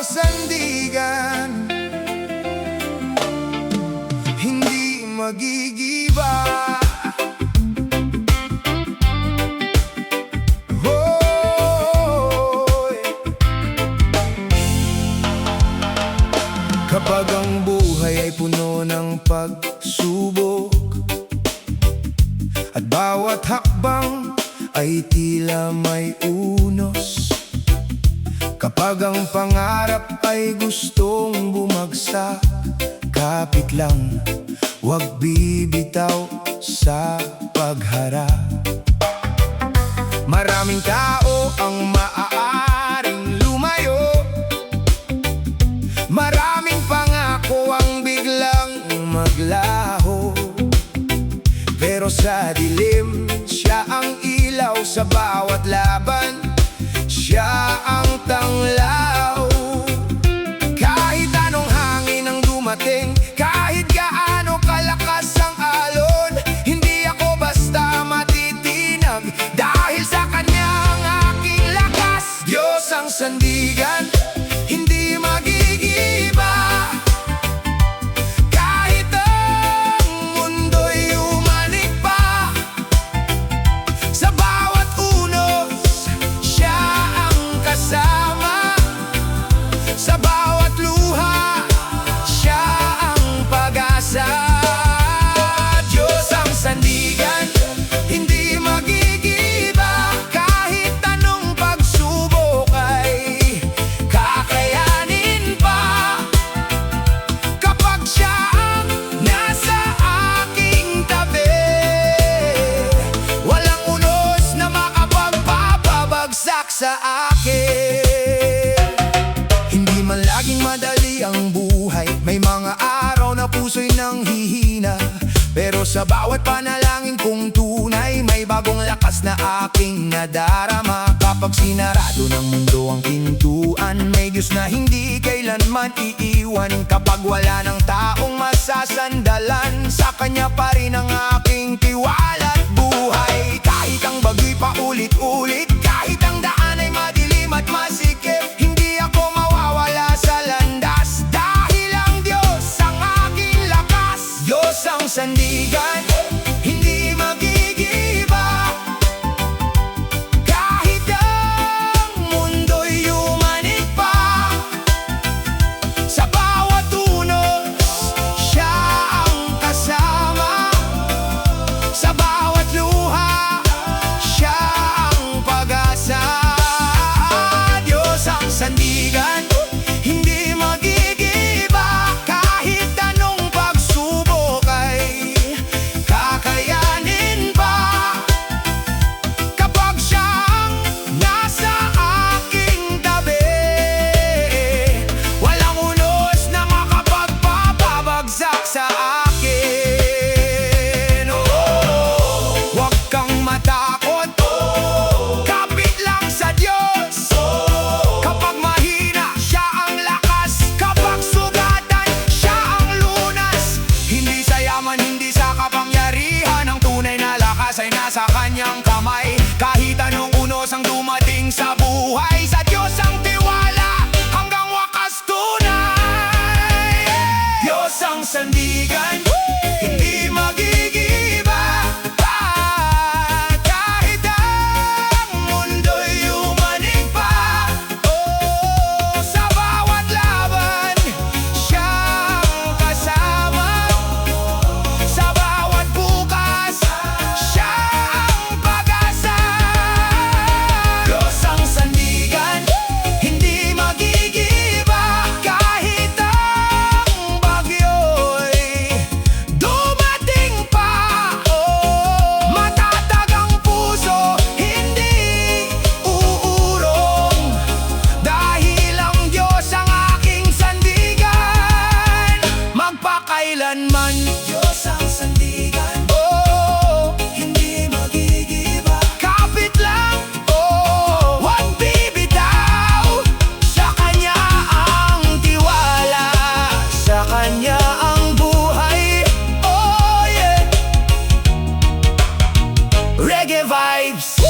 sandigan, hindi magigiba. Kapag ang buhay ay puno ng pagsubok at bawat hakbang ay tila may unos, kapag ang pangarap ay gustong bumagsak, kapit lang, huwag bibitaw sa pagharap. Maraming tao ang maaaring lumayo, maraming pangako ang biglang maglaho, pero sa dilim, siya ang ilaw sa bawat laban, siya ang tanglaw. Kahit anong hangin ang dumating, kahit gaano kalakas ang alon, hindi ako basta matitinag, dahil sa kanya ang aking lakas. Diyos ang sandigan, hindi magigiba. Kahit ang mundo'y umanig pa, sa bawat unos, siya ang kasama. Sa bawat luha, siya ang pag-asa. Diyos ang sandigan, hindi magigiba. Kahit anong pagsubok ay kakayanin pa, kapag siya ang nasa aking tabi. Walang unos na makapagpapabagsak sa akin. Hindi man laging madali ang buhay, may mga araw na puso'y nanghihina, pero sa bawat panalangin kong tunay, may bagong lakas na aking nadarama. Kapag sinarado ng mundo ang pintuan, may Diyos na hindi kailanman iiwan. Kapag wala ng taong masasandalan, sa Kanya pa rin ang aking tiwala at buhay. Kahit ang bagyo'y paulit-ulit, kahit ang daan ay madilim at masikip, hindi ako mawawala sa landas, dahil ang Diyos ang aking lakas. Diyos ang sandigan, hindi magigiba. Kahit ang mundo'y umanig pa, sa bawat unos, siya ang kasama. Sa bawat luha, siya ang pag-asa. Diyos ang sandigan, hindi magigiba. Kahit anong pagsubok ay kakayanin pa, kapag siya ang nasa aking tabi. Walang unos na makapagpapabagsak sa akin. Huwag kang matakot, kapit lang sa Diyos. Kapag mahina, siya ang lakas. Kapag sugatan, siya ang lunas. Hindi sa yaman, hindi sa kapangyarihan, ang tunay na lakas ay nasa Kanyang kamay. Kahit anong unos ang dumating sa buhay, sa Diyos ang tiwala hanggang wakas tunay. Diyos ang sandigan, hindi magigiba. Kahit ang mundo'y umanig pa, sa bawat laban, siya ang kasama. Sa bawat bukas, siya ang pag-asa. Diyos ang sandigan, hindi magigiba. Kahit ang bagyo'y dumating pa, matatag ang puso, hindi uurong, dahil ang Diyos ang aking sandigan magpakailanman. Diyos ang sandigan, hindi magigiba. Kapit lang, huwag bibitaw. Sa Kanya ang tiwala, sa Kanya ang buhay. Oh yeah, Reggae vibes.